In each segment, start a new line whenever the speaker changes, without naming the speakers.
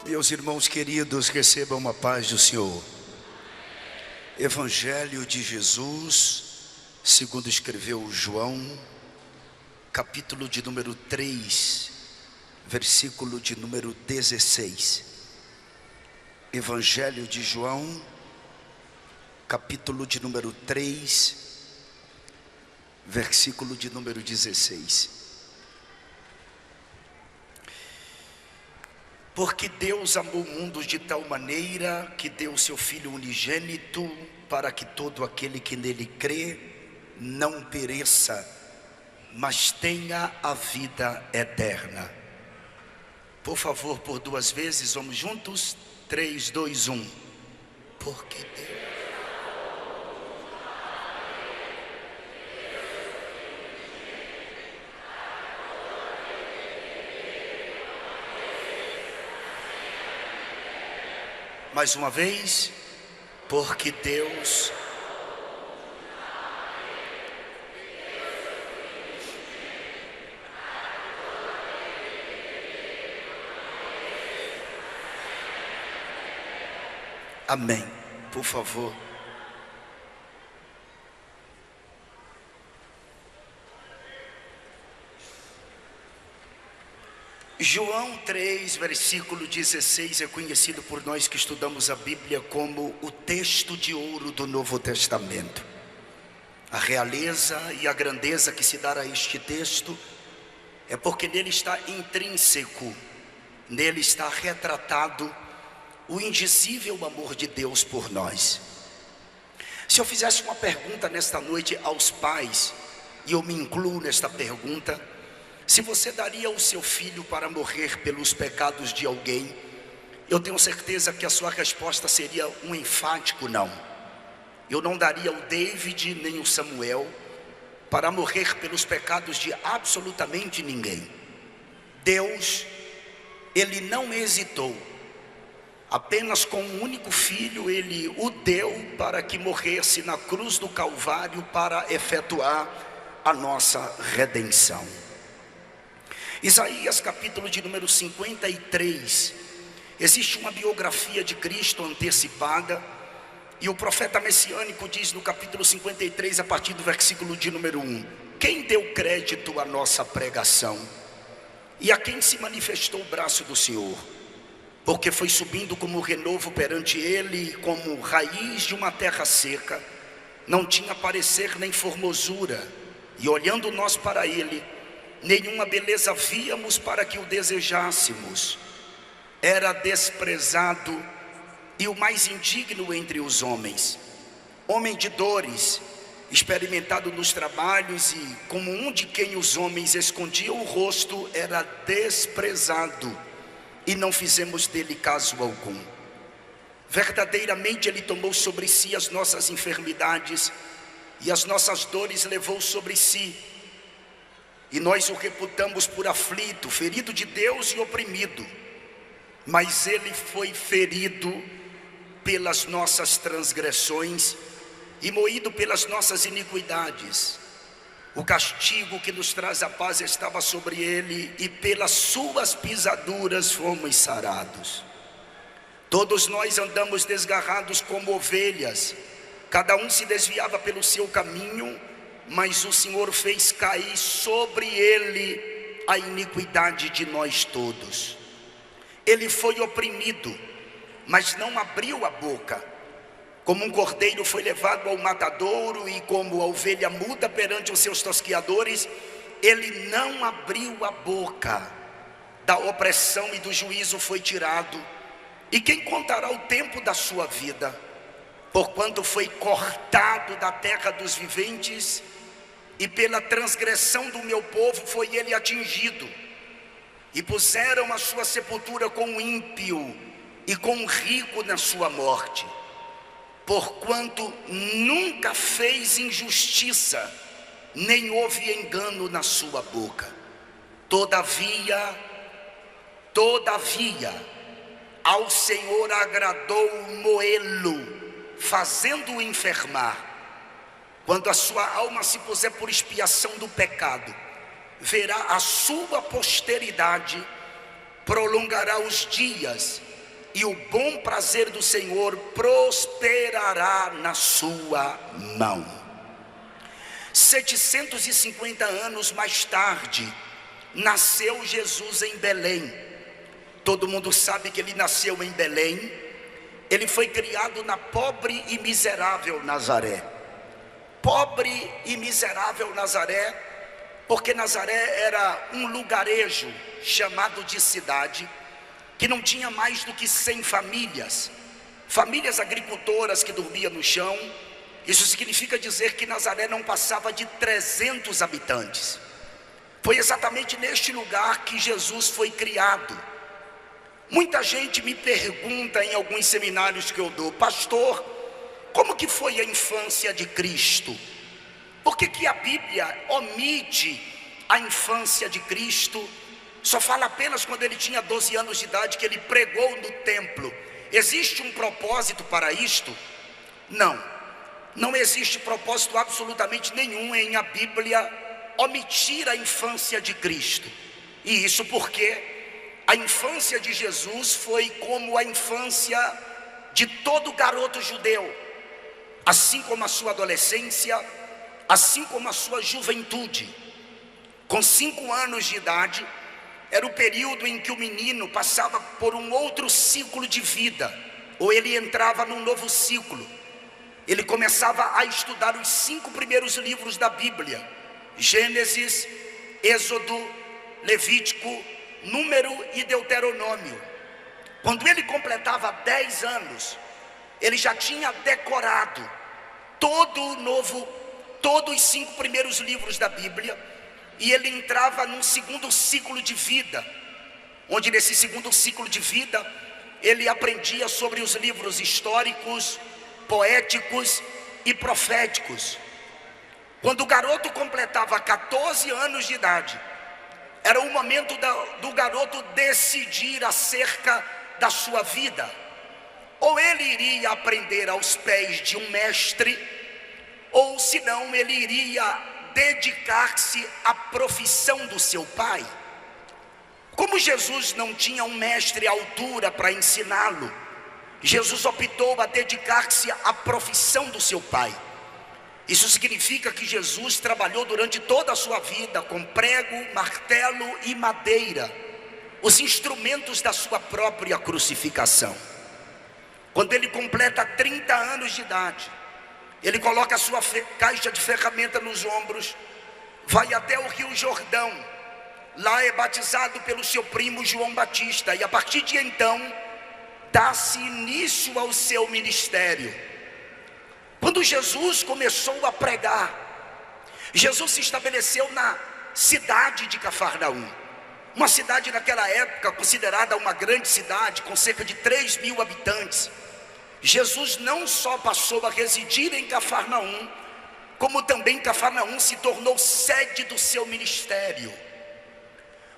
Meus irmãos queridos, recebam a paz do Senhor. Evangelho de Jesus, segundo escreveu João, capítulo de número 3, versículo de número 16. Evangelho de João, capítulo de número 3, versículo de número 16. Porque Deus amou o mundo de tal maneira que deu o seu Filho unigênito, para que todo aquele que nele crê não pereça, mas tenha a vida eterna. Por favor, por duas vezes, vamos juntos? 3, 2, 1. Porque Deus... Mais uma vez, porque Deus... Amém. Por favor. João 3, versículo 16 é conhecido por nós que estudamos a Bíblia como o texto de ouro do Novo Testamento. A realeza e a grandeza que se dá a este texto é porque nele está intrínseco, nele está retratado o indizível amor de Deus por nós. Se eu fizesse uma pergunta nesta noite aos pais, e eu me incluo nesta pergunta: se você daria o seu filho para morrer pelos pecados de alguém, eu tenho certeza que a sua resposta seria um enfático não. Eu não daria o David nem o Samuel para morrer pelos pecados de absolutamente ninguém. Deus, Ele não hesitou. Apenas com um único filho, Ele o deu para que morresse na cruz do Calvário para efetuar a nossa redenção. Isaías capítulo de número 53, existe uma biografia de Cristo antecipada, e o profeta messiânico diz no capítulo 53, a partir do versículo de número 1: quem deu crédito à nossa pregação? E a quem se manifestou o braço do Senhor? Porque foi subindo como renovo perante ele, como raiz de uma terra seca, não tinha parecer nem formosura, e olhando nós para ele, nenhuma beleza víamos para que o desejássemos. Era desprezado e o mais indigno entre os homens, homem de dores, experimentado nos trabalhos, e como um de quem os homens escondiam o rosto, era desprezado, e não fizemos dele caso algum. Verdadeiramente ele tomou sobre si as nossas enfermidades, e as nossas dores levou sobre si, e nós o reputamos por aflito, ferido de Deus e oprimido. Mas ele foi ferido pelas nossas transgressões e moído pelas nossas iniquidades. O castigo que nos traz a paz estava sobre ele, e pelas suas pisaduras fomos sarados. Todos nós andamos desgarrados como ovelhas, cada um se desviava pelo seu caminho, mas o Senhor fez cair sobre ele a iniquidade de nós todos. Ele foi oprimido, mas não abriu a boca. Como um cordeiro foi levado ao matadouro, e como a ovelha muda perante os seus tosquiadores, ele não abriu a boca. Da opressão e do juízo foi tirado. E quem contará o tempo da sua vida? Porquanto foi cortado da terra dos viventes, e pela transgressão do meu povo foi ele atingido. E puseram a sua sepultura com o ímpio e com o rico na sua morte. Porquanto nunca fez injustiça, nem houve engano na sua boca. Todavia, ao Senhor agradou moê-lo, fazendo-o enfermar. quando a sua alma se puser por expiação do pecado, verá a sua posteridade, prolongará os dias, e o bom prazer do Senhor prosperará na sua mão. 750 anos mais tarde, nasceu Jesus em Belém. Todo mundo sabe que ele nasceu em Belém. Ele foi criado na pobre e miserável Nazaré. Pobre e miserável Nazaré, porque Nazaré era um lugarejo chamado de cidade, que não tinha mais do que 100 famílias, famílias agricultoras que dormiam no chão. Isso significa dizer que Nazaré não passava de 300 habitantes. Foi exatamente neste lugar que Jesus foi criado. Muita gente me pergunta em alguns seminários que eu dou: pastor, como que foi a infância de Cristo? Por que a Bíblia omite a infância de Cristo? Só fala apenas quando ele tinha 12 anos de idade, que ele pregou no templo. Existe um propósito para isto? Não existe propósito absolutamente nenhum em a Bíblia omitir a infância de Cristo. E isso porque a infância de Jesus foi como a infância de todo garoto judeu, assim como a sua adolescência, assim como a sua juventude. Com 5 anos de idade, era o período em que o menino passava por um outro ciclo de vida, ou ele entrava num novo ciclo. Ele começava a estudar os 5 primeiros livros da Bíblia: Gênesis, Êxodo, Levítico, Número e Deuteronômio. Quando ele completava 10 anos, ele já tinha decorado todos os 5 primeiros livros da Bíblia. E ele entrava num segundo ciclo de vida, onde nesse segundo ciclo de vida, ele aprendia sobre os livros históricos, poéticos e proféticos. Quando o garoto completava 14 anos de idade, era o momento do garoto decidir acerca da sua vida. Ou ele iria aprender aos pés de um mestre, ou senão ele iria dedicar-se à profissão do seu pai. Como Jesus não tinha um mestre à altura para ensiná-lo, Jesus optou a dedicar-se à profissão do seu pai. Isso significa que Jesus trabalhou durante toda a sua vida com prego, martelo e madeira, os instrumentos da sua própria crucificação. Quando ele completa 30 anos de idade, ele coloca a sua caixa de ferramenta nos ombros, vai até o Rio Jordão. Lá é batizado pelo seu primo João Batista, e a partir de então dá-se início ao seu ministério. Quando Jesus começou a pregar, Jesus se estabeleceu na cidade de Cafarnaum, uma cidade naquela época considerada uma grande cidade, com cerca de 3.000 habitantes. Jesus não só passou a residir em Cafarnaum, como também Cafarnaum se tornou sede do seu ministério.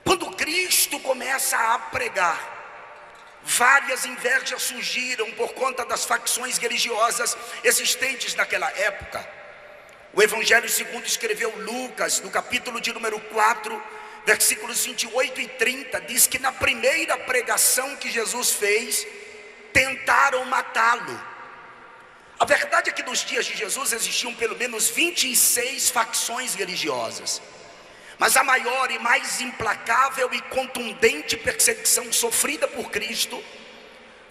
Quando Cristo começa a pregar, várias invejas surgiram por conta das facções religiosas existentes naquela época. O Evangelho segundo escreveu Lucas, no capítulo de número 4, versículos 28 e 30, diz que na primeira pregação que Jesus fez, tentaram matá-lo. A verdade é que nos dias de Jesus existiam pelo menos 26 facções religiosas, mas a maior e mais implacável e contundente perseguição sofrida por Cristo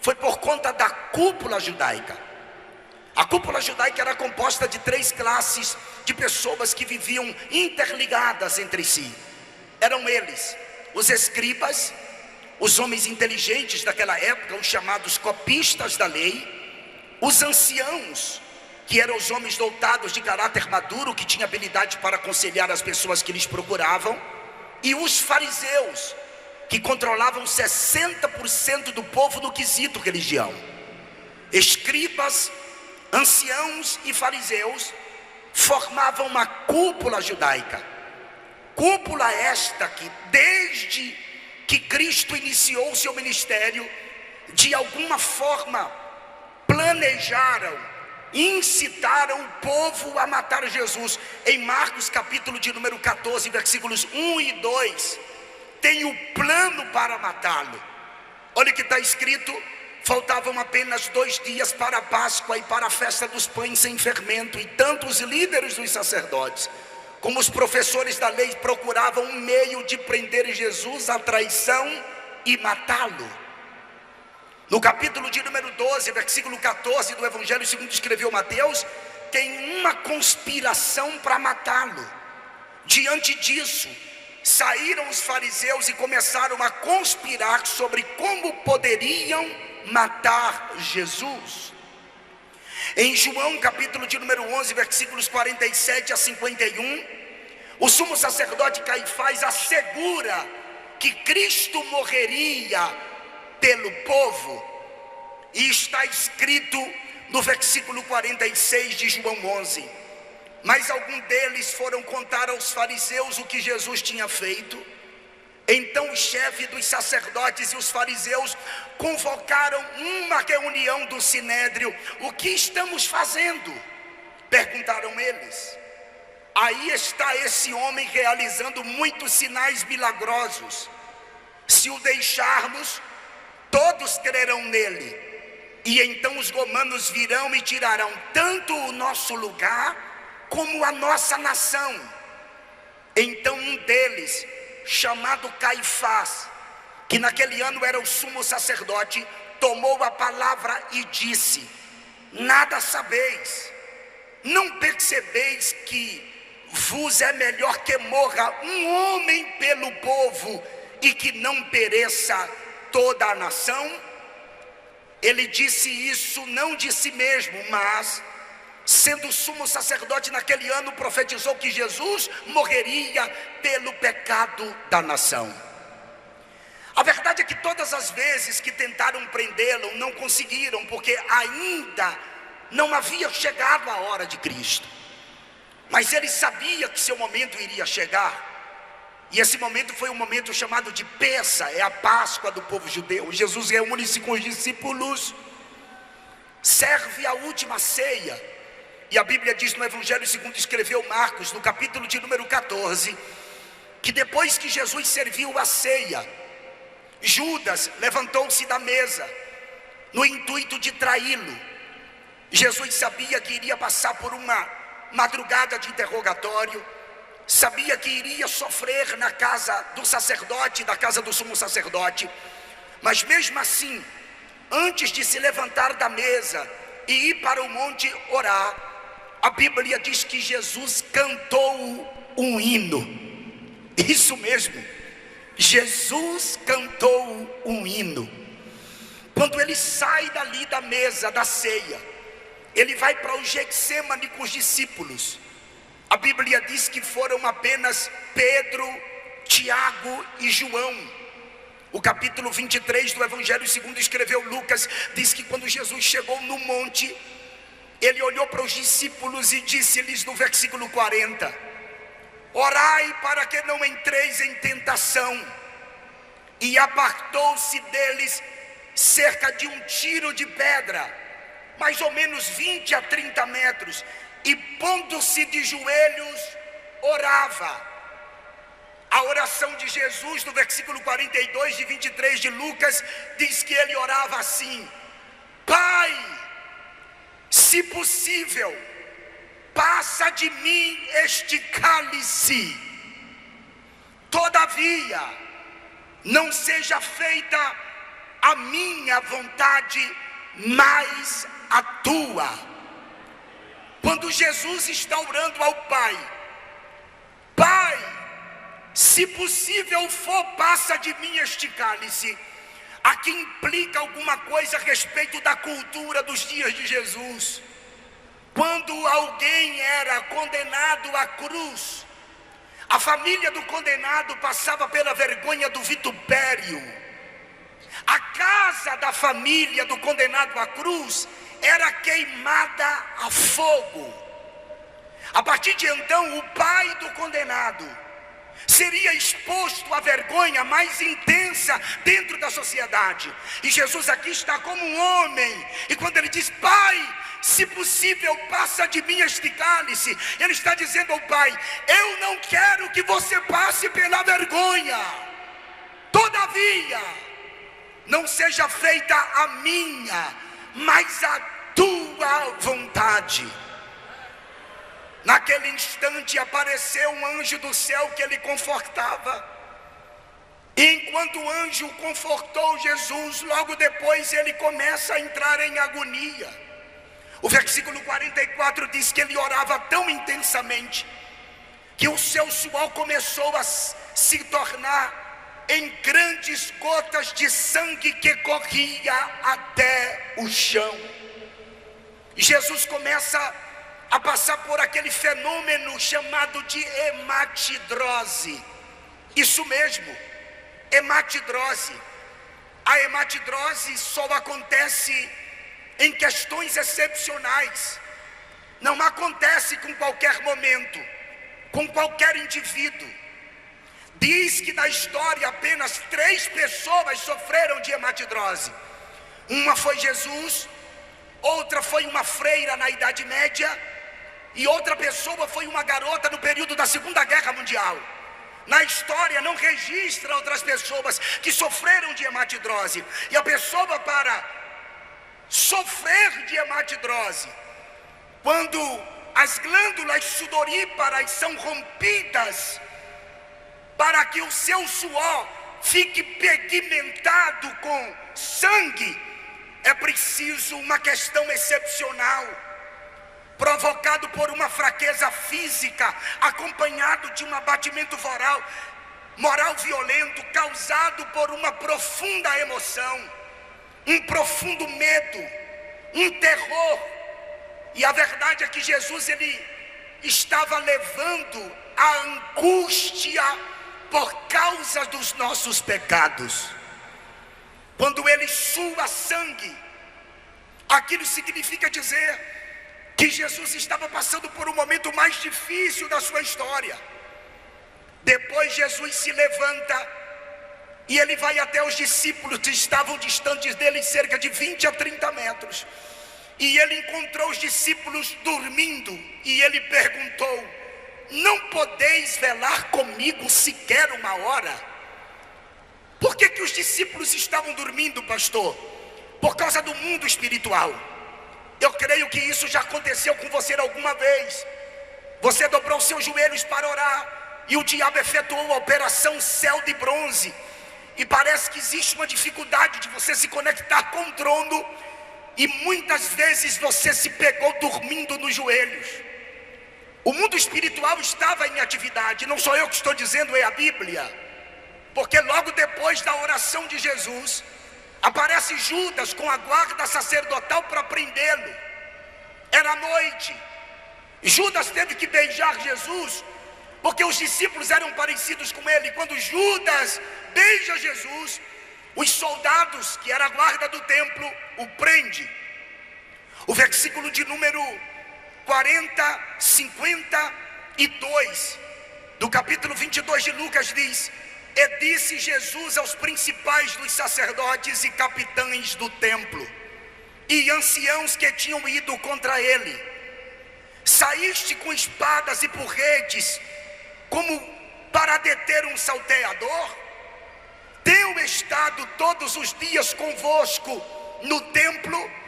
foi por conta da cúpula judaica. A cúpula judaica era composta de 3 classes de pessoas que viviam interligadas entre si. Eram eles os escribas, os homens inteligentes daquela época, os chamados copistas da lei, os anciãos, que eram os homens dotados de caráter maduro, que tinham habilidade para aconselhar as pessoas que lhes procuravam, e os fariseus, que controlavam 60% do povo no quesito religião. Escribas, anciãos e fariseus formavam uma cúpula judaica. Cúpula esta que, desde que Cristo iniciou o seu ministério, de alguma forma planejaram incitaram o povo a matar Jesus. Em Marcos capítulo de número 14, versículos 1 e 2, tem o plano para matá-lo. Olha o que está escrito: faltavam apenas 2 dias para a Páscoa e para a festa dos pães sem fermento, e tanto os líderes dos sacerdotes como os professores da lei procuravam um meio de prender Jesus à traição e matá-lo. No capítulo de número 12, versículo 14 do Evangelho segundo escreveu Mateus, tem uma conspiração para matá-lo. Diante disso, saíram os fariseus e começaram a conspirar sobre como poderiam matar Jesus. Em João capítulo de número 11, versículos 47 a 51, o sumo sacerdote Caifás assegura que Cristo morreria pelo povo, e está escrito no versículo 46 de João 11: mas alguns deles foram contar aos fariseus o que Jesus tinha feito. Então o chefe dos sacerdotes e os fariseus convocaram uma reunião do sinédrio. O que estamos fazendo? Perguntaram eles. Aí está esse homem realizando muitos sinais milagrosos. Se o deixarmos, todos crerão nele. E então os romanos virão e tirarão tanto o nosso lugar como a nossa nação. Então um deles, chamado Caifás, que naquele ano era o sumo sacerdote, tomou a palavra e disse: nada sabeis, não percebeis que vos é melhor que morra um homem pelo povo e que não pereça toda a nação? Ele disse isso não de si mesmo, mas sendo sumo sacerdote naquele ano, profetizou que Jesus morreria pelo pecado da nação. A verdade é que todas as vezes que tentaram prendê-lo, não conseguiram, porque ainda não havia chegado a hora de Cristo. Mas ele sabia que seu momento iria chegar. E esse momento foi um momento chamado de Pessa, é a Páscoa do povo judeu. Jesus reúne-se com os discípulos, serve a última ceia. E a Bíblia diz no Evangelho segundo escreveu Marcos, no capítulo de número 14, que depois que Jesus serviu a ceia, Judas levantou-se da mesa, no intuito de traí-lo. Jesus sabia que iria passar por uma madrugada de interrogatório, sabia que iria sofrer na casa do sacerdote, da casa do sumo sacerdote, mas mesmo assim, antes de se levantar da mesa e ir para o monte orar, a Bíblia diz que Jesus cantou um hino. Isso mesmo, Jesus cantou um hino. Quando ele sai dali da mesa da ceia, ele vai para o Getsêmani com os discípulos. A Bíblia diz que foram apenas Pedro, Tiago e João. O capítulo 23 do Evangelho segundo escreveu Lucas diz que quando Jesus chegou no monte, ele olhou para os discípulos e disse-lhes no versículo 40: orai para que não entreis em tentação. E apartou-se deles cerca de um tiro de pedra, mais ou menos 20 a 30 metros, e pondo-se de joelhos, orava. A oração de Jesus no versículo 42 de 23 de Lucas diz que ele orava assim: Pai, se possível, passa de mim este cálice, todavia não seja feita a minha vontade, mas a tua. Quando Jesus está orando ao Pai: Pai, se possível for, passa de mim este cálice, aqui implica alguma coisa a respeito da cultura dos dias de Jesus. Quando alguém era condenado à cruz, a família do condenado passava pela vergonha do vitupério. A casa da família do condenado à cruz era queimada a fogo. A partir de então, o pai do condenado seria exposto à vergonha mais intensa dentro da sociedade. E Jesus aqui está como um homem, e quando ele diz: Pai, se possível, passa de mim este cálice. Ele está dizendo ao Pai: eu não quero que você passe pela vergonha, todavia, não seja feita a minha, mas a tua vontade. Naquele instante apareceu um anjo do céu que ele confortava. Enquanto o anjo confortou Jesus, logo depois ele começa a entrar em agonia. O versículo 44 diz que ele orava tão intensamente que o seu suor começou a se tornar em grandes gotas de sangue que corria até o chão. E Jesus começa a passar por aquele fenômeno chamado de hematidrose. Isso mesmo, hematidrose. A hematidrose só acontece em questões excepcionais. Não acontece com qualquer momento, com qualquer indivíduo. Diz que na história apenas 3 pessoas sofreram de hematidrose. Uma foi Jesus, outra foi uma freira na Idade Média, e outra pessoa foi uma garota no período da Segunda Guerra Mundial. Na história não registra outras pessoas que sofreram de hematidrose. E a pessoa, para sofrer de hematidrose, quando as glândulas sudoríparas são rompidas, para que o seu suor fique pigmentado com sangue, é preciso uma questão excepcional, provocado por uma fraqueza física, acompanhado de um abatimento moral violento, causado por uma profunda emoção, um profundo medo, um terror. E a verdade é que Jesus, ele estava levando a angústia por causa dos nossos pecados. Quando ele sua sangue, aquilo significa dizer que Jesus estava passando por um momento mais difícil da sua história. Depois Jesus se levanta e ele vai até os discípulos que estavam distantes dele cerca de 20 a 30 metros. E ele encontrou os discípulos dormindo e ele perguntou: não podeis velar comigo sequer uma hora? Por que os discípulos estavam dormindo, pastor? Por causa do mundo espiritual. Eu creio que isso já aconteceu com você alguma vez. Você dobrou seus joelhos para orar e o diabo efetuou a operação céu de bronze, e parece que existe uma dificuldade de você se conectar com o trono, e muitas vezes você se pegou dormindo nos joelhos. O mundo espiritual estava em atividade. Não sou eu que estou dizendo, é a Bíblia. Porque logo depois da oração de Jesus, aparece Judas com a guarda sacerdotal para prendê-lo. Era noite. Judas teve que beijar Jesus, porque os discípulos eram parecidos com ele. Quando Judas beija Jesus, os soldados, que era a guarda do templo, o prende. O versículo de número 52 do capítulo 22 de Lucas diz: e disse Jesus aos principais dos sacerdotes e capitães do templo e anciãos que tinham ido contra ele: saíste com espadas e porretes como para deter um salteador? Tenho estado todos os dias convosco no templo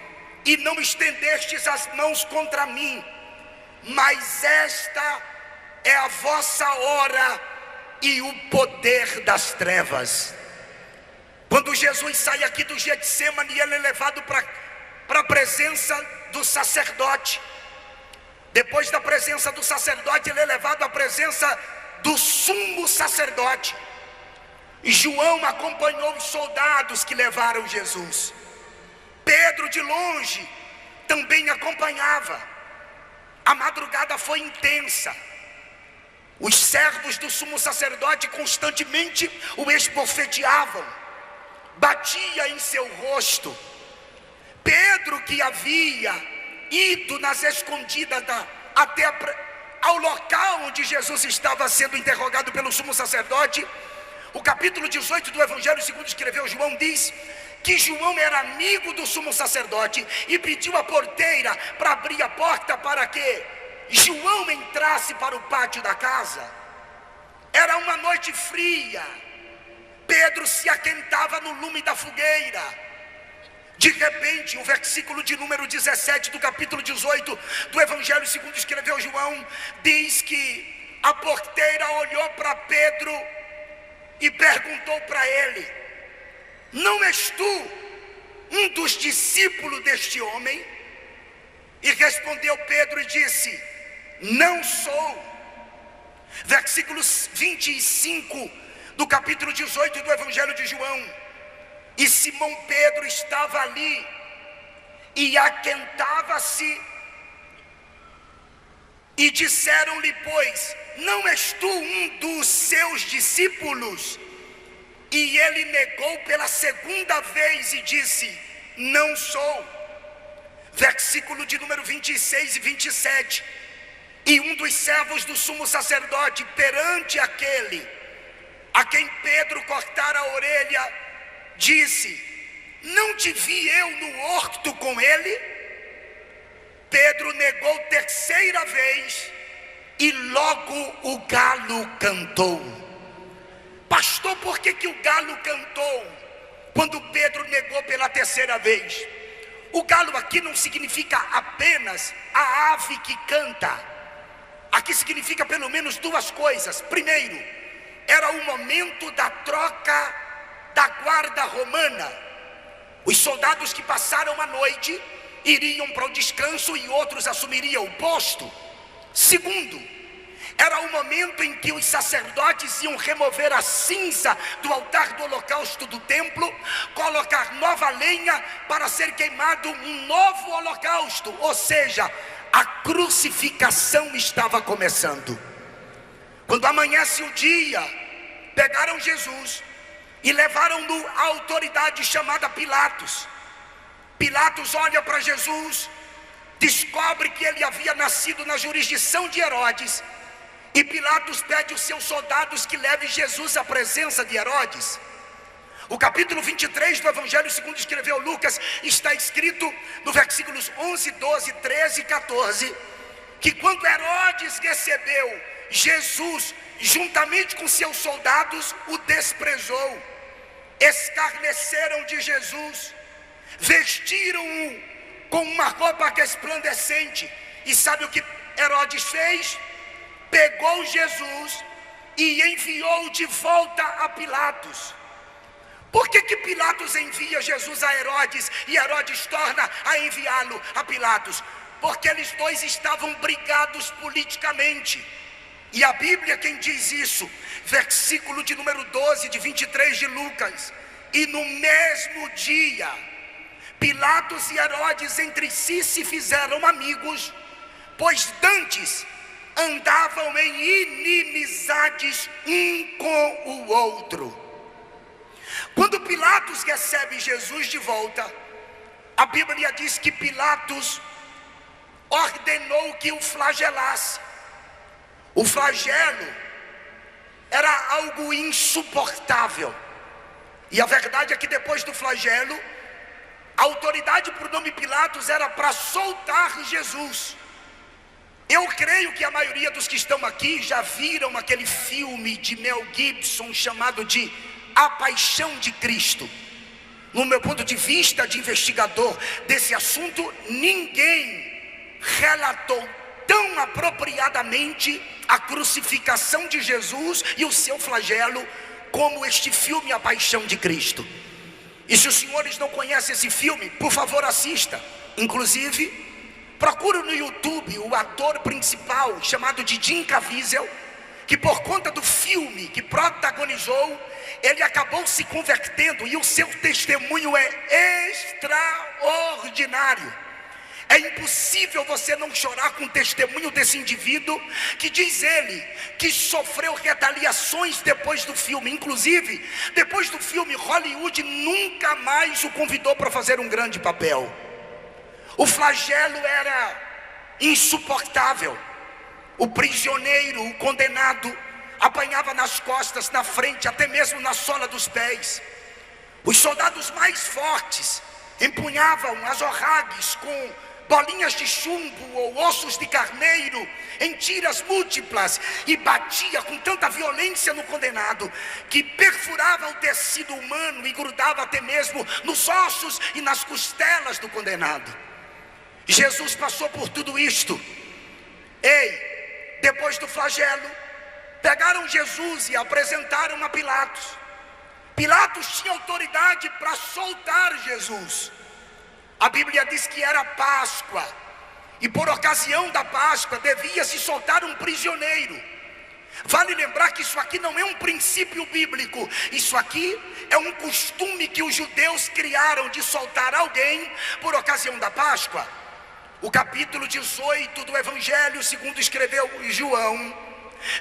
e não estendestes as mãos contra mim, mas esta é a vossa hora e o poder das trevas. Quando Jesus sai aqui do Getsemane, ele é levado para a presença do sacerdote. Depois da presença do sacerdote, ele é levado à presença do sumo sacerdote. E João acompanhou os soldados que levaram Jesus. Pedro de longe também acompanhava. A madrugada foi intensa. Os servos do sumo sacerdote constantemente o esbofeteavam, batia em seu rosto. Pedro, que havia ido nas escondidas até ao local onde Jesus estava sendo interrogado pelo sumo sacerdote, o capítulo 18 do Evangelho segundo escreveu João diz que João era amigo do sumo sacerdote e pediu a porteira para abrir a porta para que João entrasse para o pátio da casa. Era uma noite fria, Pedro se aquentava no lume da fogueira. De repente, o versículo de número 17 do capítulo 18 do Evangelho segundo escreveu João, diz que a porteira olhou para Pedro e perguntou para ele: não és tu um dos discípulos deste homem? E respondeu Pedro e disse: não sou. Versículo 25 do capítulo 18 do Evangelho de João: e Simão Pedro estava ali e aquentava-se, e disseram-lhe, pois, não és tu um dos seus discípulos? E ele negou pela segunda vez e disse: não sou. Versículo de número 26 e 27: e um dos servos do sumo sacerdote, perante aquele a quem Pedro cortara a orelha, disse: não te vi eu no horto com ele? Pedro negou terceira vez e logo o galo cantou. Pastor, por que o galo cantou quando Pedro negou pela terceira vez? O galo aqui não significa apenas a ave que canta. Aqui significa pelo menos duas coisas. Primeiro, era o momento da troca da guarda romana. Os soldados que passaram a noite iriam para o descanso e outros assumiriam o posto. Segundo, era o momento em que os sacerdotes iam remover a cinza do altar do holocausto do templo, colocar nova lenha para ser queimado um novo holocausto. Ou seja, a crucificação estava começando. Quando amanhece o dia, pegaram Jesus e levaram-no à autoridade chamada Pilatos. Pilatos olha para Jesus, descobre que ele havia nascido na jurisdição de Herodes, e Pilatos pede aos seus soldados que levem Jesus à presença de Herodes. O capítulo 23 do Evangelho segundo escreveu Lucas está escrito no versículos 11, 12, 13 e 14, que quando Herodes recebeu Jesus juntamente com seus soldados, o desprezou, escarneceram de Jesus, vestiram-o com uma roupa resplandecente. E sabe o que Herodes fez? Pegou Jesus e enviou de volta a Pilatos. Por que Pilatos envia Jesus a Herodes e Herodes torna a enviá-lo a Pilatos? Porque eles dois estavam brigados politicamente. E a Bíblia quem diz isso, versículo de número 12 de 23 de Lucas: e no mesmo dia Pilatos e Herodes entre si se fizeram amigos, pois dantes andavam em inimizades um com o outro. Quando Pilatos recebe Jesus de volta, a Bíblia diz que Pilatos ordenou que o flagelasse. O flagelo era algo insuportável. E a verdade é que depois do flagelo, a autoridade por nome Pilatos era para soltar Jesus. Eu creio que a maioria dos que estão aqui já viram aquele filme de Mel Gibson chamado de A Paixão de Cristo. No meu ponto de vista de investigador desse assunto, ninguém relatou tão apropriadamente a crucificação de Jesus e o seu flagelo como este filme A Paixão de Cristo. E se os senhores não conhecem esse filme, por favor assista. Inclusive, procure no YouTube o ator principal chamado de Jim Caviezel, que por conta do filme que protagonizou, ele acabou se convertendo e o seu testemunho é extraordinário. É impossível você não chorar com o testemunho desse indivíduo, que diz ele que sofreu retaliações depois do filme. Inclusive, depois do filme, Hollywood nunca mais o convidou para fazer um grande papel. O flagelo era insuportável. O prisioneiro, o condenado, apanhava nas costas, na frente, até mesmo na sola dos pés. Os soldados mais fortes empunhavam azorragues com bolinhas de chumbo ou ossos de carneiro em tiras múltiplas e batia com tanta violência no condenado que perfurava o tecido humano e grudava até mesmo nos ossos e nas costelas do condenado. Jesus passou por tudo isto. Depois do flagelo, pegaram Jesus e apresentaram a Pilatos. Pilatos tinha autoridade para soltar Jesus. A Bíblia diz que era Páscoa, e por ocasião da Páscoa devia se soltar um prisioneiro. Vale lembrar que isso aqui não é um princípio bíblico, isso aqui é um costume que os judeus criaram de soltar alguém por ocasião da Páscoa. O capítulo 18 do Evangelho segundo escreveu João,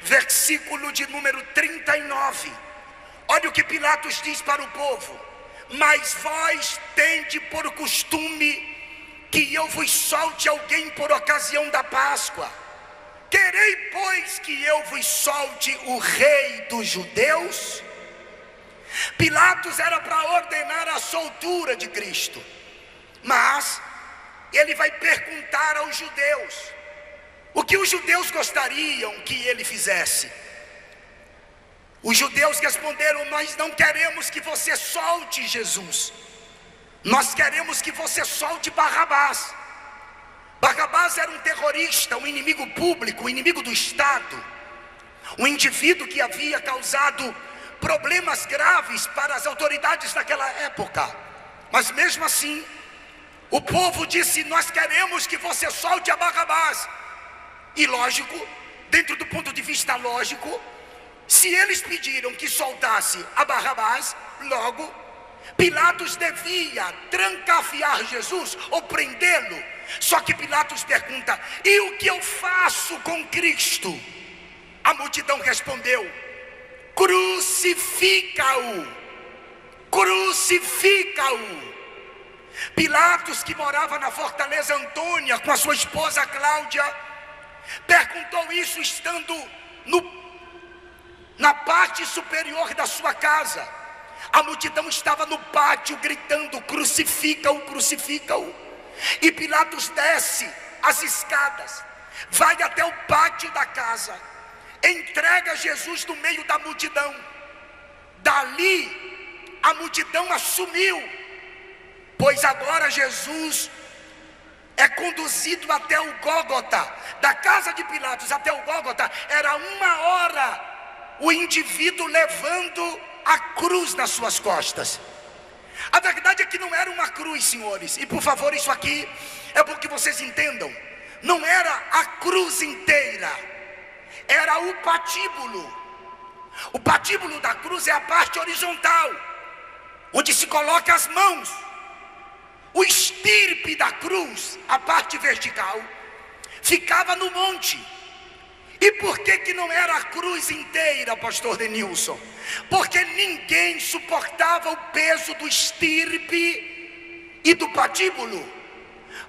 versículo de número 39. Olha o que Pilatos diz para o povo: mas vós tende por costume que eu vos solte alguém por ocasião da Páscoa. Querei, pois, que eu vos solte o rei dos judeus? Pilatos era para ordenar a soltura de Cristo, mas ele vai perguntar aos judeus o que os judeus gostariam que ele fizesse. Os judeus responderam: nós não queremos que você solte Jesus, nós queremos que você solte Barrabás. Barrabás era um terrorista, um inimigo público, um inimigo do Estado, um indivíduo que havia causado problemas graves para as autoridades daquela época. Mas mesmo assim, o povo disse: nós queremos que você solte a Barrabás. E lógico, dentro do ponto de vista lógico, se eles pediram que soltasse a Barrabás, logo Pilatos devia trancafiar Jesus ou prendê-lo. Só que Pilatos pergunta: e o que eu faço com Cristo? A multidão respondeu: crucifica-o, crucifica-o. Pilatos, que morava na Fortaleza Antônia com a sua esposa Cláudia, perguntou isso estando na parte superior da sua casa. A multidão estava no pátio gritando: crucifica-o, crucifica-o. E Pilatos desce as escadas, vai até o pátio da casa, entrega Jesus no meio da multidão. Dali a multidão assumiu, pois agora Jesus é conduzido até o Gólgota. Da casa de Pilatos até o Gólgota era 1 hora o indivíduo levando a cruz nas suas costas. A verdade é que não era uma cruz, senhores, e por favor, isso aqui é bom que vocês entendam. Não era a cruz inteira, era o patíbulo. O patíbulo da cruz é a parte horizontal, onde se coloca as mãos. O estirpe da cruz, a parte vertical, ficava no monte. E por que não era a cruz inteira, pastor Denilson? Porque ninguém suportava o peso do estirpe e do patíbulo.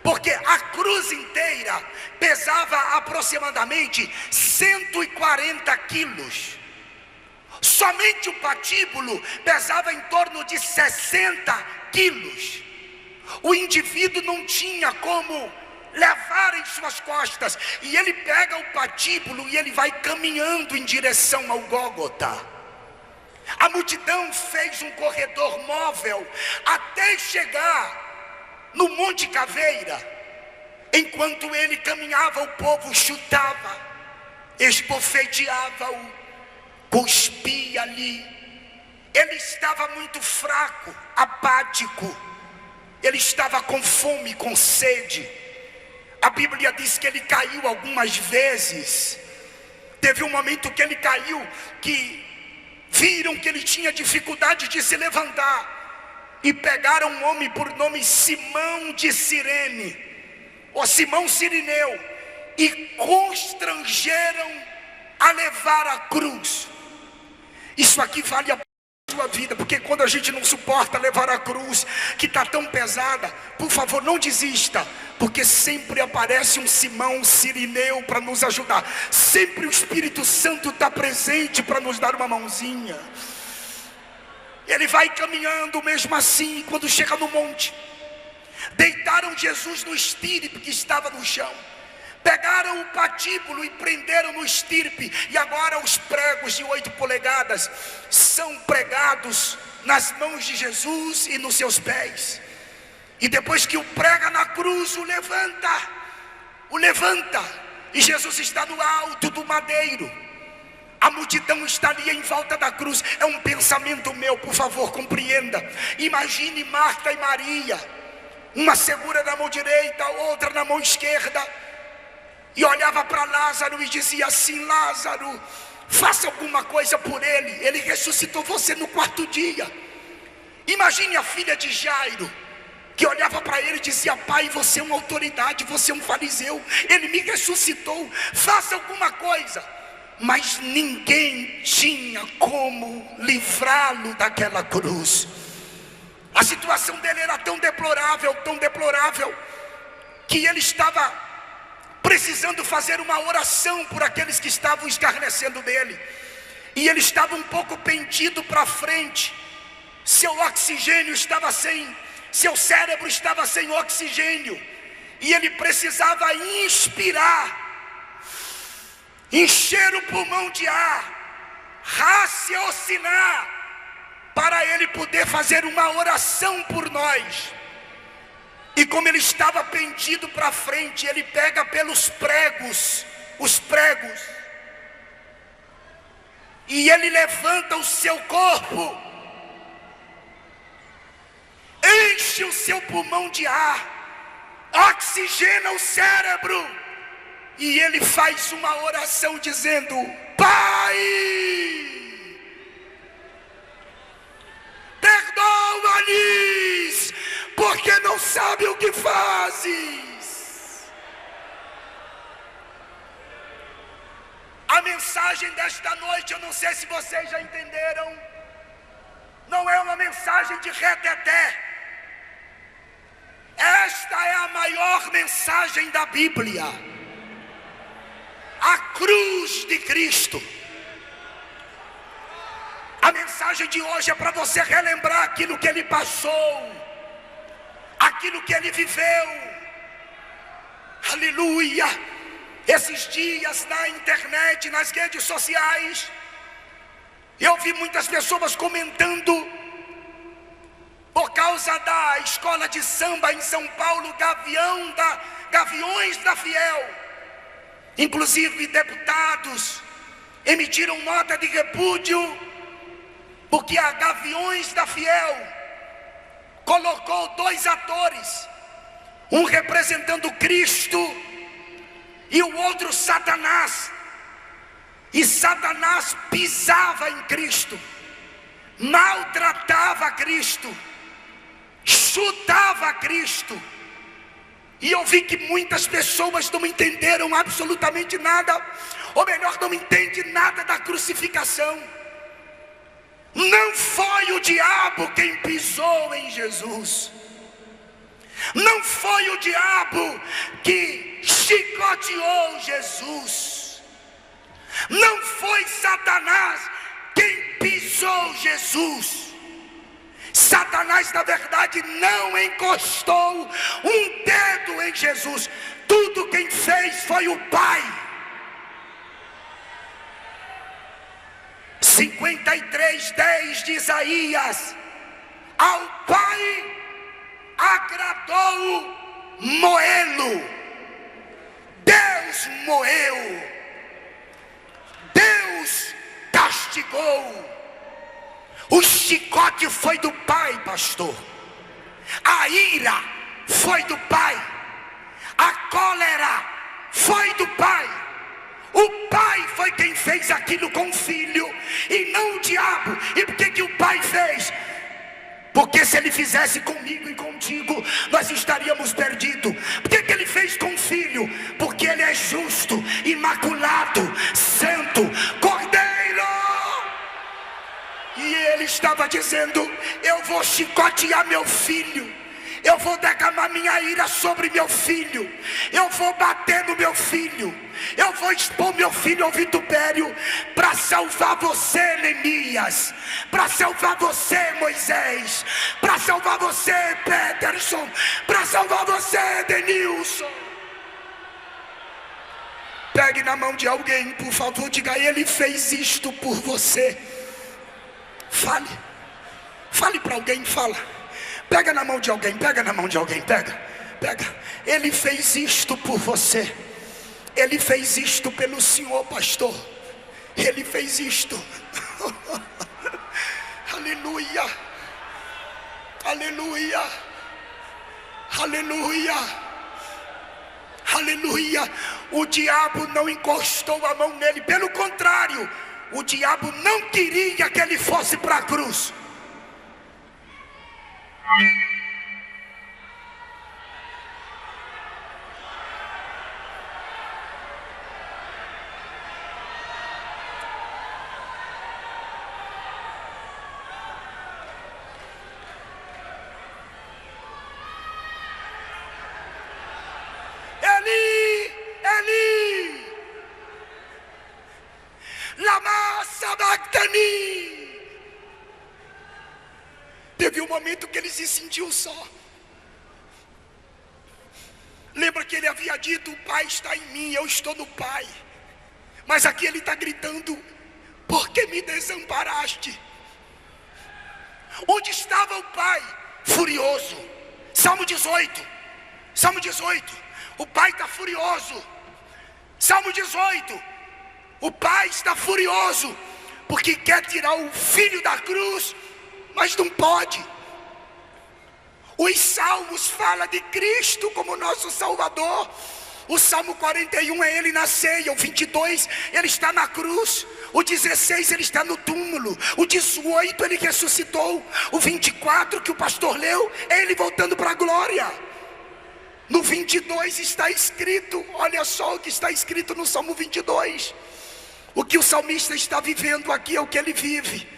Porque a cruz inteira pesava aproximadamente 140 quilos. Somente o patíbulo pesava em torno de 60 quilos. O indivíduo não tinha como levar em suas costas, e ele pega o patíbulo e ele vai caminhando em direção ao Gólgota. A multidão fez um corredor móvel até chegar no Monte Caveira. Enquanto ele caminhava, o povo chutava, esbofeteava-o, cuspia ali. Ele estava muito fraco, apático, ele estava com fome, com sede. A Bíblia diz que ele caiu algumas vezes. Teve um momento que ele caiu, que viram que ele tinha dificuldade de se levantar, e pegaram um homem por nome Simão de Cirene, ou Simão Cirineu, e constrangeram a levar a cruz. Isso aqui vale a sua vida, porque quando a gente não suporta levar a cruz, que está tão pesada, por favor, não desista, porque sempre aparece um Simão Cirineu para nos ajudar. Sempre o Espírito Santo está presente para nos dar uma mãozinha. Ele vai caminhando mesmo assim. Quando chega no monte, deitaram Jesus no estirpe que estava no chão. Pegaram o patíbulo e prenderam no estirpe. E agora os pregos de 8 polegadas são pregados nas mãos de Jesus e nos seus pés. E depois que o prega na cruz, o levanta. E Jesus está no alto do madeiro. A multidão está ali em volta da cruz. É um pensamento meu, por favor, compreenda. Imagine Marta e Maria, uma segura na mão direita, outra na mão esquerda, e olhava para Lázaro e dizia assim: Lázaro, faça alguma coisa por ele, ele ressuscitou você no 4º dia. Imagine a filha de Jairo, que olhava para ele e dizia: pai, você é uma autoridade, você é um fariseu, ele me ressuscitou, faça alguma coisa. Mas ninguém tinha como livrá-lo daquela cruz. A situação dele era tão deplorável, que ele estava precisando fazer uma oração por aqueles que estavam escarnecendo dele. E ele estava um pouco pendido para frente. Seu oxigênio estava seu cérebro estava sem oxigênio. E ele precisava inspirar, encher o pulmão de ar, raciocinar, para ele poder fazer uma oração por nós. E como ele estava pendido para frente, ele pega pelos pregos, os pregos, e ele levanta o seu corpo, enche o seu pulmão de ar, oxigena o cérebro, e ele faz uma oração dizendo: Pai, perdoa-lhes, porque não sabe o que fazes. A mensagem desta noite, eu não sei se vocês já entenderam, não é uma mensagem de reteté. Esta é a maior mensagem da Bíblia, a cruz de Cristo. A mensagem de hoje é para você relembrar aquilo que ele passou, aquilo que ele viveu. Aleluia. Esses dias na internet, nas redes sociais, eu vi muitas pessoas comentando por causa da escola de samba em São Paulo, Gaviões da Fiel. Inclusive deputados emitiram nota de repúdio, porque a Gaviões da Fiel colocou 2 atores, um representando Cristo e o outro Satanás. E Satanás pisava em Cristo, maltratava Cristo, chutava Cristo. E eu vi que muitas pessoas não entenderam absolutamente nada, ou melhor, não entendem nada da crucificação. Não foi o diabo quem pisou em Jesus. Não foi o diabo que chicoteou Jesus. Não foi Satanás quem pisou Jesus. Satanás, na verdade, não encostou um dedo em Jesus. Tudo quem fez foi o Pai. 53:10 de Isaías: ao Pai agradou moê-lo. Deus moeu, Deus castigou. O chicote foi do Pai, pastor. A ira foi do Pai. A cólera foi do Pai. O Pai foi quem fez aquilo com o Filho, e não o diabo. E por que o Pai fez? Porque se ele fizesse comigo e contigo, nós estaríamos perdidos. Por que ele fez com o Filho? Porque ele é justo, imaculado, santo, Cordeiro. E ele estava dizendo: eu vou chicotear meu filho, Eu vou derramar minha ira sobre meu filho. Eu vou bater no meu filho. Eu vou expor meu filho ao vitupério para salvar você, Neemias, para salvar você, Moisés, para salvar você, Peterson, para salvar você, Denilson. Pegue na mão de alguém, por favor, diga: ele fez isto por você. Fale para alguém, fala. Pega na mão de alguém, pega na mão de alguém, pega. Ele fez isto por você. Ele fez isto pelo senhor, pastor. Ele fez isto. Aleluia. Aleluia. Aleluia. Aleluia. O diabo não encostou a mão nele. Pelo contrário, o diabo não queria que ele fosse para a cruz. Eli, lama sabachthani. Teve um momento que ele se sentiu só. Lembra que ele havia dito: o Pai está em mim, eu estou no Pai. Mas aqui ele está gritando: por que me desamparaste? Onde estava o Pai? Furioso. Salmo 18. O Pai está furioso. Salmo 18. O Pai está furioso porque quer tirar o filho da cruz, mas não pode. Os salmos falam de Cristo como nosso Salvador. O Salmo 41 é ele na ceia. O 22 ele está na cruz. O 16 ele está no túmulo. O 18 ele ressuscitou. O 24 que o pastor leu é ele voltando para a glória. No 22 está escrito, olha só o que está escrito no Salmo 22. O que o salmista está vivendo aqui é o que ele vive.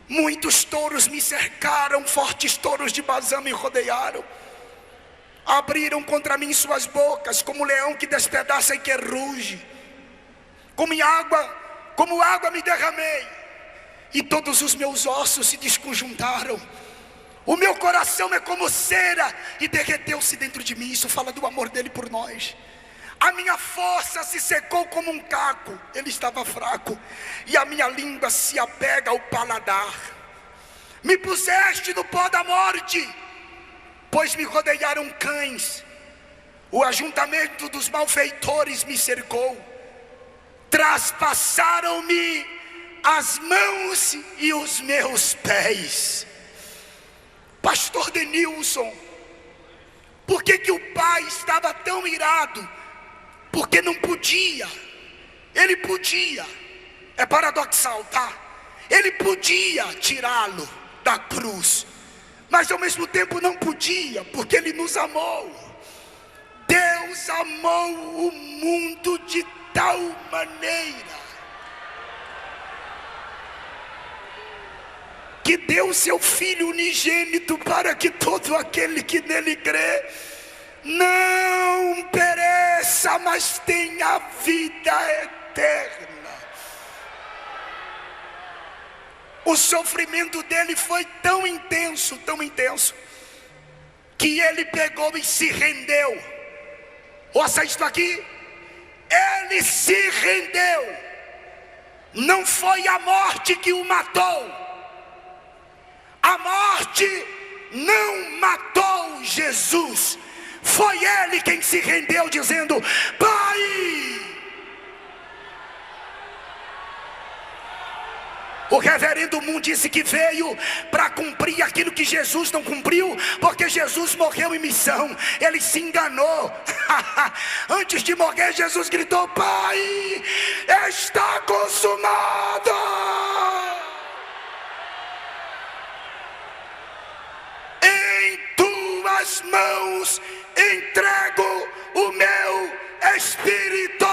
Muitos touros me cercaram, fortes touros de Bazã me rodearam. Abriram contra mim suas bocas, como leão que despedaça e que ruge. Como água me derramei, e todos os meus ossos se desconjuntaram. O meu coração é como cera e derreteu-se dentro de mim. Isso fala do amor dele por nós. A minha força se secou como um caco. Ele estava fraco. E a minha língua se apega ao paladar. Me puseste no pó da morte, pois me rodearam cães. O ajuntamento dos malfeitores me cercou. Traspassaram-me as mãos e os meus pés. Pastor Denilson, por que o pai estava tão irado? Porque não podia. Ele podia. É paradoxal, tá? Ele podia tirá-lo da cruz, mas ao mesmo tempo não podia, porque ele nos amou. Deus amou o mundo de tal maneira que deu seu Filho unigênito, para que todo aquele que nele crê não pereça, mas tenha vida eterna. O sofrimento dele foi tão intenso, que ele pegou e se rendeu. Ouça isto aqui: ele se rendeu. Não foi a morte que o matou. A morte não matou Jesus. Foi ele quem se rendeu, dizendo: Pai. O reverendo Moon disse que veio para cumprir aquilo que Jesus não cumpriu, porque Jesus morreu em missão. Ele se enganou. Antes de morrer, Jesus gritou: Pai, está consumado. Em tuas mãos entrego o meu espírito.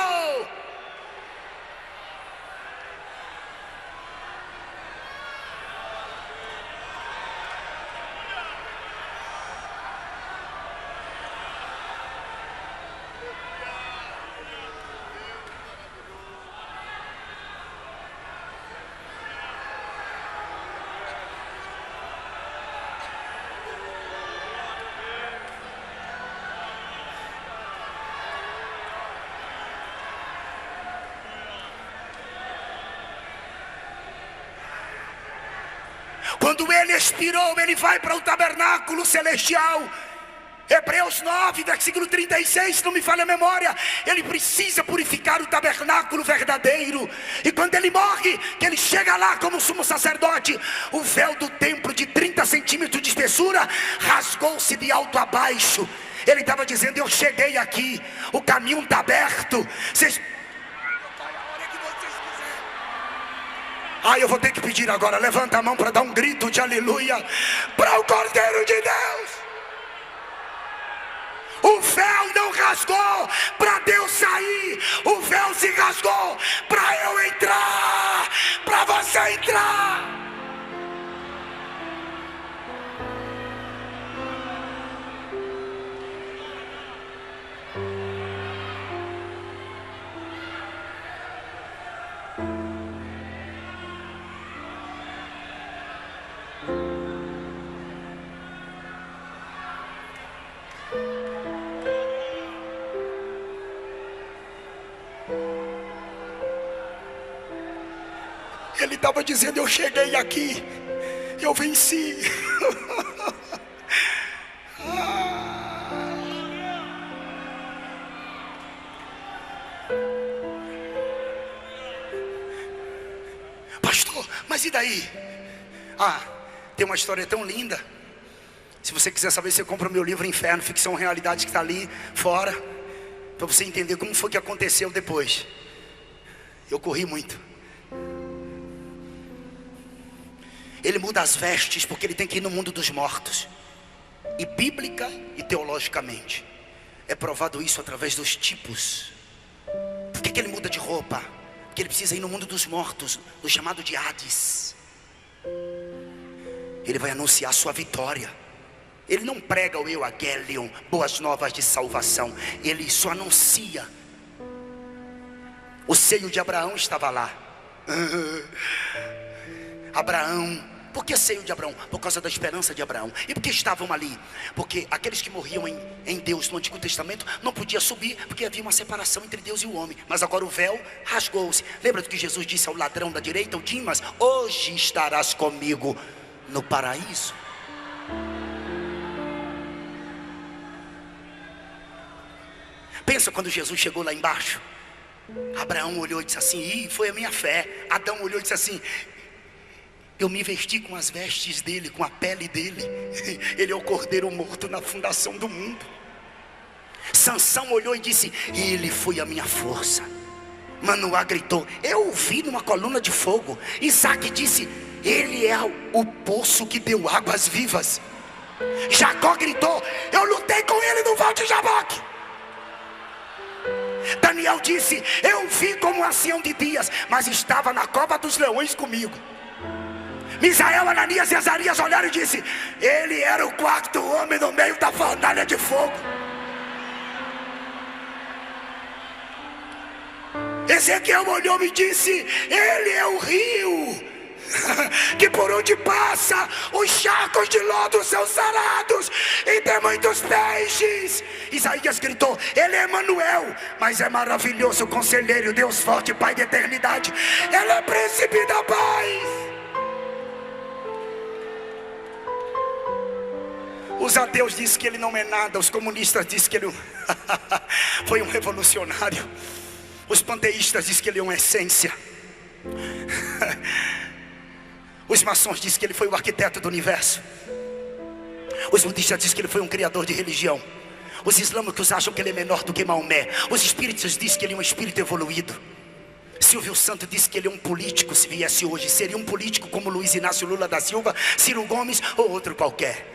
Quando ele expirou, ele vai para o tabernáculo celestial. Hebreus 9, versículo 36, não me falha a memória. Ele precisa purificar o tabernáculo verdadeiro. E quando ele morre, que ele chega lá como sumo sacerdote, o véu do templo de 30 centímetros de espessura rasgou-se de alto a baixo. Ele estava dizendo: eu cheguei aqui, o caminho está aberto. Vocês... eu vou ter que pedir agora, levanta a mão para dar um grito de aleluia para o Cordeiro de Deus. O véu não rasgou para Deus sair, o véu se rasgou para eu entrar, para você entrar. Ele estava dizendo: eu cheguei aqui, eu venci. Pastor, mas e daí? Tem uma história tão linda. Se você quiser saber, você compra o meu livro Inferno, Ficção Realidade, que está ali fora, para você entender como foi que aconteceu depois. Eu corri muito. Ele muda as vestes porque ele tem que ir no mundo dos mortos. E bíblica e teologicamente é provado isso através dos tipos. Por que ele muda de roupa? Porque ele precisa ir no mundo dos mortos, no chamado de Hades. Ele vai anunciar a sua vitória. Ele não prega o Evangelion, boas novas de salvação. Ele só anuncia. O seio de Abraão estava lá. Abraão. Por que seio de Abraão? Por causa da esperança de Abraão. E por que estavam ali? Porque aqueles que morriam em Deus no Antigo Testamento não podiam subir, porque havia uma separação entre Deus e o homem. Mas agora o véu rasgou-se. Lembra do que Jesus disse ao ladrão da direita, o Dimas? Hoje estarás comigo no paraíso. Pensa quando Jesus chegou lá embaixo. Abraão olhou e disse assim: foi a minha fé. Adão olhou e disse assim: eu me vesti com as vestes dele, com a pele dele. Ele é o cordeiro morto na fundação do mundo. Sansão olhou e disse: ele foi a minha força. Manoá gritou: eu o vi numa coluna de fogo. Isaac disse: ele é o poço que deu águas vivas. Jacó gritou: eu lutei com ele no val de Jaboque. Daniel disse: eu vi como um ancião de dias, mas estava na cova dos leões comigo. Misael, Ananias e Azarias olharam e disse: ele era o quarto homem no meio da fornalha de fogo. Ezequiel olhou e disse: ele é o rio que por onde passa os charcos de lodo são sarados e tem muitos peixes. Isaías gritou: ele é Emanuel, mas é maravilhoso conselheiro, Deus forte, Pai da eternidade. Ele é príncipe da paz. Os ateus dizem que ele não é nada. Os comunistas dizem que ele foi um revolucionário. Os panteístas dizem que ele é uma essência. Os maçons dizem que ele foi o arquiteto do universo. Os budistas dizem que ele foi um criador de religião. Os islâmicos acham que ele é menor do que Maomé. Os espíritas dizem que ele é um espírito evoluído. Silvio Santos disse que ele é um político. Se viesse hoje, seria um político como Luiz Inácio Lula da Silva, Ciro Gomes ou outro qualquer.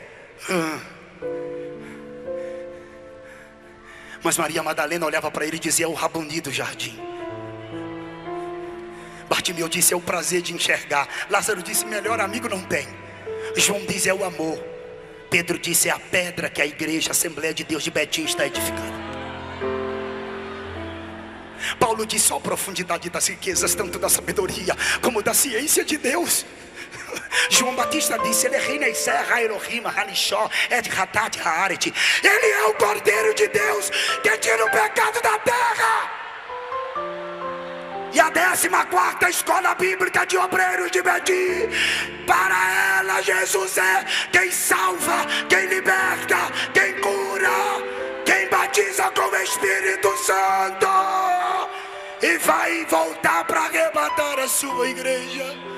Mas Maria Madalena olhava para ele e dizia: é o Rabundi do jardim. Bartimeu disse: é o prazer de enxergar. Lázaro disse: melhor amigo não tem. João diz: é o amor. Pedro disse: é a pedra que a igreja, a Assembleia de Deus de Betim está edificando. Paulo disse: ó, a profundidade das riquezas, tanto da sabedoria como da ciência de Deus. João Batista disse: ele é Rei Serra, Elohim, Hanishó, Ed Hatat, Haaret. Ele é o Cordeiro de Deus que tira o pecado da terra. E a 14ª escola bíblica de obreiros de Betim, para ela Jesus é quem salva, quem liberta, quem cura, quem batiza com o Espírito Santo, e vai voltar para arrebatar a sua igreja.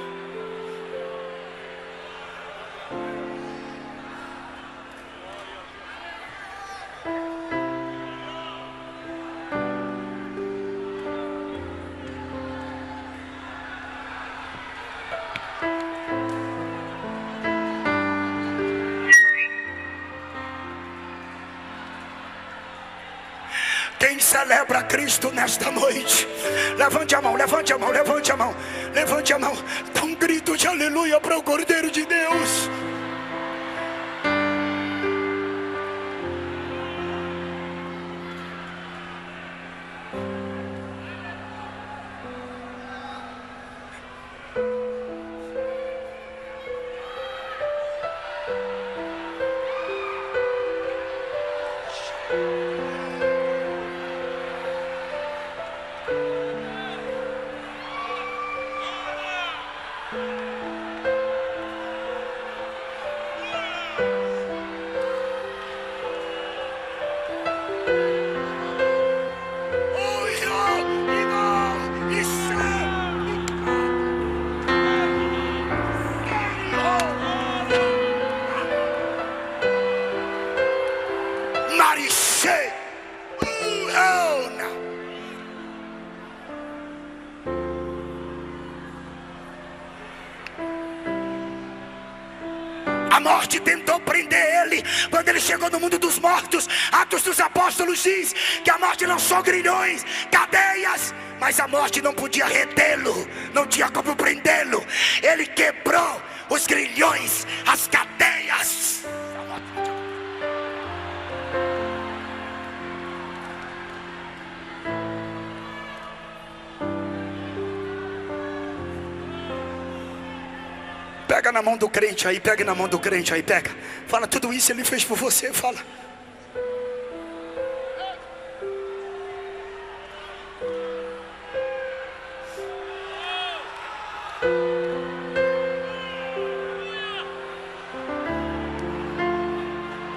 Quem celebra Cristo nesta noite, levante a mão, levante a mão, levante a mão, levante a mão, dá um grito de aleluia para o Cordeiro de Deus. A morte tentou prender ele quando ele chegou no mundo dos mortos. Atos dos Apóstolos diz que a morte lançou grilhões, cadeias, mas a morte não podia retê-lo, não tinha como prendê-lo. Ele quebrou os grilhões, as cadeias. Pega na mão do crente aí, pega na mão do crente aí, pega. Fala, tudo isso ele fez por você, fala.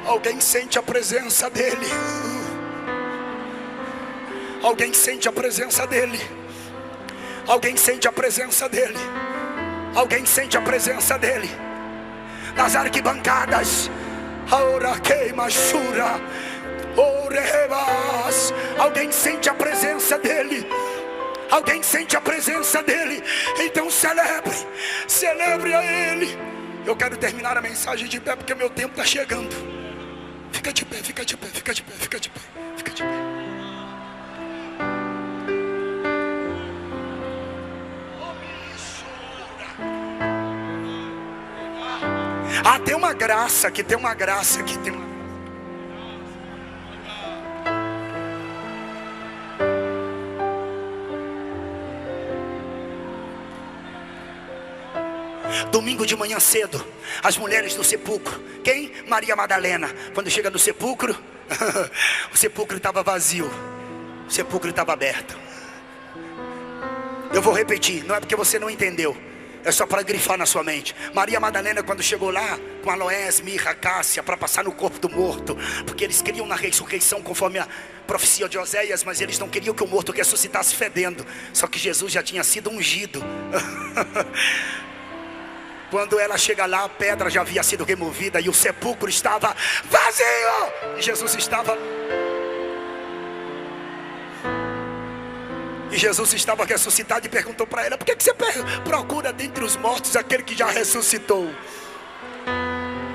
Alguém sente a presença dele. Alguém sente a presença dele. Alguém sente a presença dele. Alguém sente a presença dele nas arquibancadas. Alguém sente a presença dele. Alguém sente a presença dele. Então celebre a ele. Eu quero terminar a mensagem de pé, porque meu tempo está chegando. Fica de pé, fica de pé, fica de pé, fica de pé, fica de pé. Ah, tem uma graça aqui, tem uma graça aqui, tem uma... Domingo de manhã cedo, as mulheres do sepulcro. Quem? Maria Madalena. Quando chega no sepulcro, o sepulcro estava vazio, o sepulcro estava aberto. Eu vou repetir, não é porque você não entendeu, é só para grifar na sua mente. Maria Madalena, quando chegou lá com aloés, mirra, cássia, para passar no corpo do morto, porque eles queriam na ressurreição conforme a profecia de Oséias, mas eles não queriam que o morto ressuscitasse fedendo. Só que Jesus já tinha sido ungido. Quando ela chega lá, a pedra já havia sido removida e o sepulcro estava vazio. E Jesus estava... E Jesus estava ressuscitado e perguntou para ela: por que você procura dentre os mortos aquele que já ressuscitou?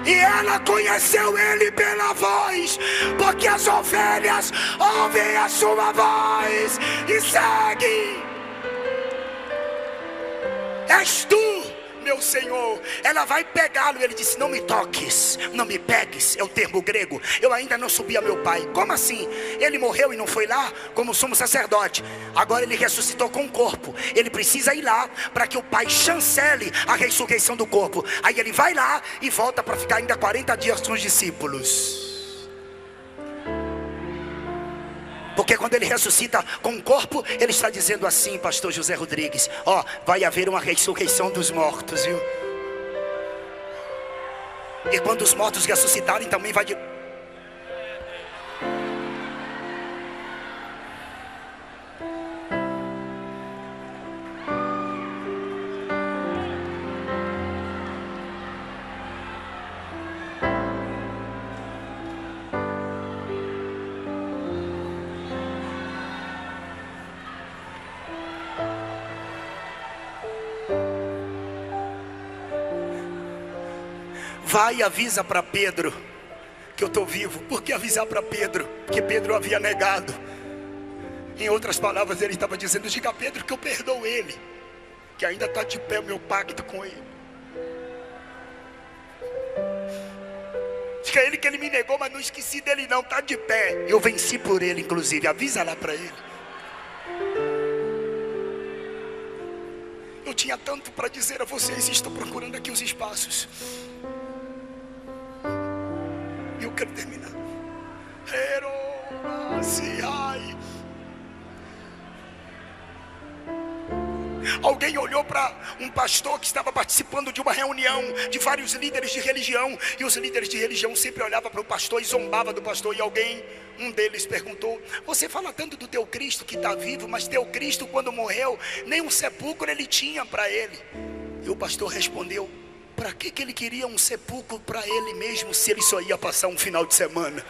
E ela conheceu ele pela voz, porque as ovelhas ouvem a sua voz e seguem. És tu, meu Senhor. Ela vai pegá-lo. Ele disse: não me toques, não me pegues. É o termo grego. Eu ainda não subi a meu pai. Como assim? Ele morreu e não foi lá como sumo sacerdote. Agora ele ressuscitou com o corpo. Ele precisa ir lá para que o pai chancele a ressurreição do corpo. Aí ele vai lá e volta para ficar ainda 40 dias com os discípulos. Porque quando ele ressuscita com o corpo, ele está dizendo assim, pastor José Rodrigues: ó, vai haver uma ressurreição dos mortos, viu? E quando os mortos ressuscitarem, também vai... Vai e avisa para Pedro que eu estou vivo. Por que avisar para Pedro? Que Pedro havia negado. Em outras palavras, ele estava dizendo: diga a Pedro que eu perdoo ele, que ainda está de pé o meu pacto com ele. Diga a ele que ele me negou, mas não esqueci dele não, está de pé. Eu venci por ele, inclusive. Avisa lá para ele. Eu tinha tanto para dizer a vocês, estou procurando aqui os espaços. Eu quero terminar. Alguém olhou para um pastor que estava participando de uma reunião de vários líderes de religião, e os líderes de religião sempre olhavam para o pastor e zombavam do pastor. E um deles perguntou: você fala tanto do teu Cristo que está vivo, mas teu Cristo, quando morreu, nem um sepulcro ele tinha para ele. E o pastor respondeu: para que ele queria um sepulcro para ele mesmo, se ele só ia passar um final de semana?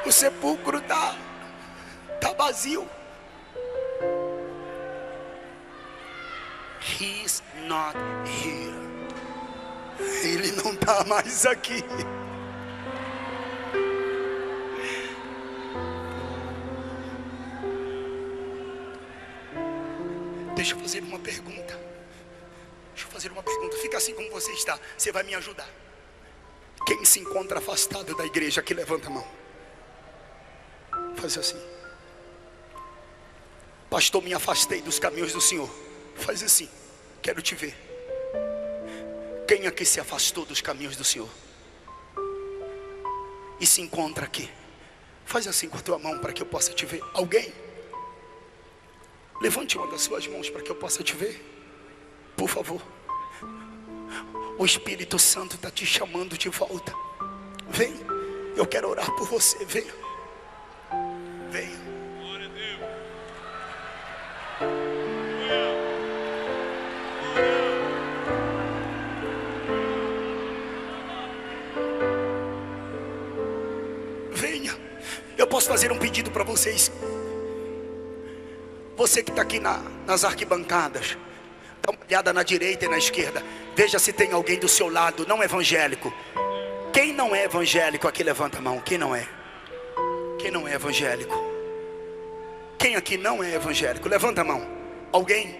O sepulcro está vazio. He's not here. Ele não está mais aqui. Deixa eu fazer uma pergunta. Fica assim como você está. Você vai me ajudar. Quem se encontra afastado da igreja aqui, levanta a mão. Faz assim: pastor, me afastei dos caminhos do Senhor. Faz assim: quero te ver. Quem aqui se afastou dos caminhos do Senhor e se encontra aqui? Faz assim com a tua mão para que eu possa te ver. Alguém? Levante uma das suas mãos para que eu possa te ver, por favor. O Espírito Santo está te chamando de volta. Vem, eu quero orar por você. Venha, venha. Venha. Eu posso fazer um pedido para vocês. Você que está aqui nas arquibancadas, dá uma olhada na direita e na esquerda. Veja se tem alguém do seu lado não evangélico. Quem não é evangélico aqui, levanta a mão. Quem não é? Quem não é evangélico? Quem aqui não é evangélico? Levanta a mão. Alguém?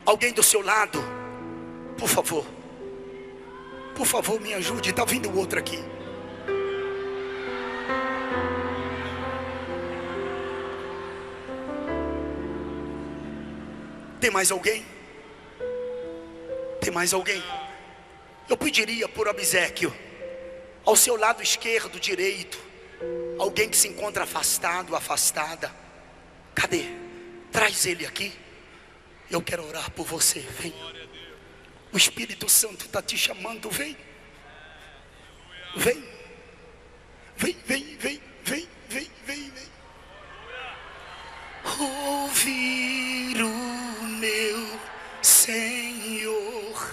Alguém do seu lado? Por favor. Por favor, me ajude. Está vindo o outro aqui. Tem mais alguém? Tem mais alguém? Eu pediria por obséquio, ao seu lado esquerdo, direito, alguém que se encontra afastado, afastada. Cadê? Traz ele aqui. Eu quero orar por você. Vem. O Espírito Santo está te chamando. Vem. Vem. Vem, vem, vem, vem, vem, vem, vem. Ouvir o meu Senhor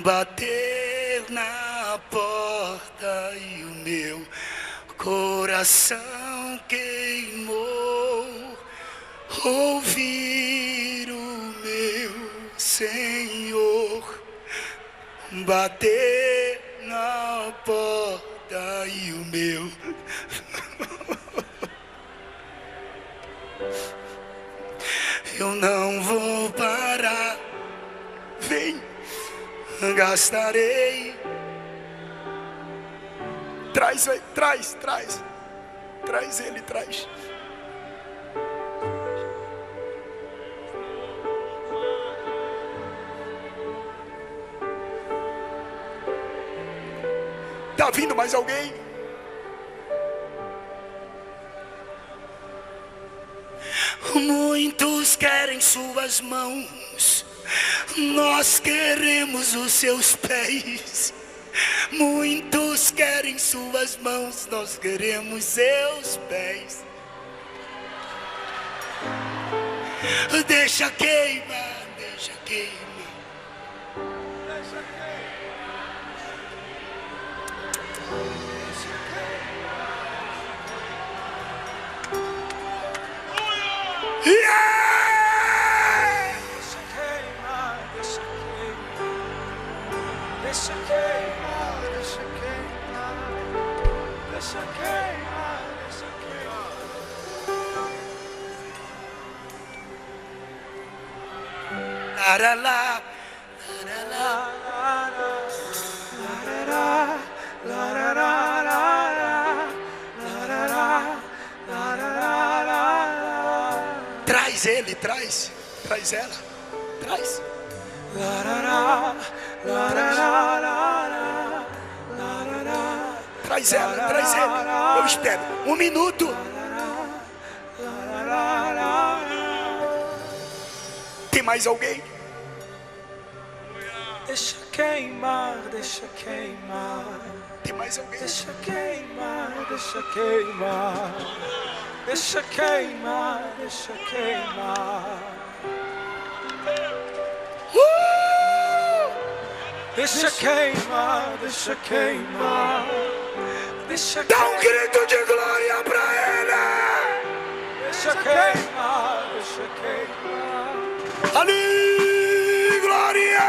bater na porta e o meu coração queimou. Ouvir o meu Senhor bater na porta e o meu eu não vou parar. Vem, gastarei. Traz ele, traz ele, traz. Está Está vindo mais alguém? Muitos querem suas mãos, nós queremos os seus pés. Muitos querem suas mãos, nós queremos seus pés. Deixa queimar, deixa queimar.
Deixa queimar, deixa queimar, deixa queimar, deixa queimar.
Laralá, traz ele, traz ela, traz. Traz ela, traz ele. Eu espero 1 minuto. Tem mais alguém?
Deixa queimar, deixa queimar.
Tem mais alguém?
Deixa queimar, deixa queimar. Deixa queimar, deixa queimar. Deixa queimar, deixa queimar. Deixa
Dá um grito de glória pra ele.
Deixa queimar, deixa queimar.
Ali, glória.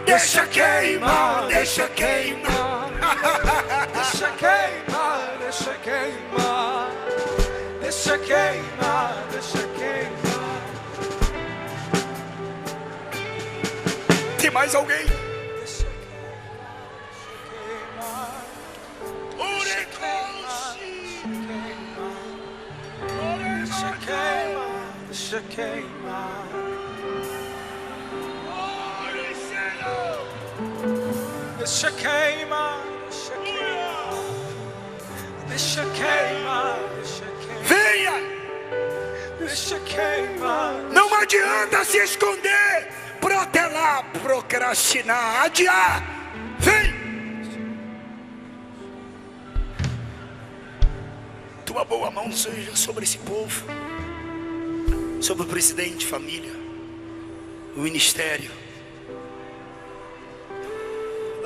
Deixa queimar, deixa queimar.
Deixa queimar, deixa queimar. Deixa queimar, deixa queimar.
Tem mais alguém?
Deixa queimar, deixa queimar. Deixa queimar, deixa queimar. Deixa queimar, deixa queimar. Deixa queimar, deixa queimar.
Venha!
Deixa queimar.
Não adianta se esconder, protelar, procrastinar, adiar. Vem! Tua boa mão seja sobre esse povo, sobre o presidente, família, o ministério,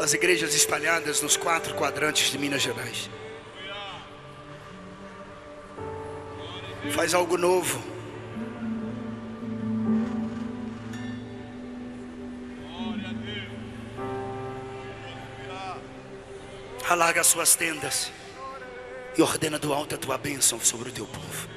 as igrejas espalhadas nos 4 quadrantes de Minas Gerais. Faz algo novo. Alarga as suas tendas e ordena do alto a tua bênção sobre o teu povo.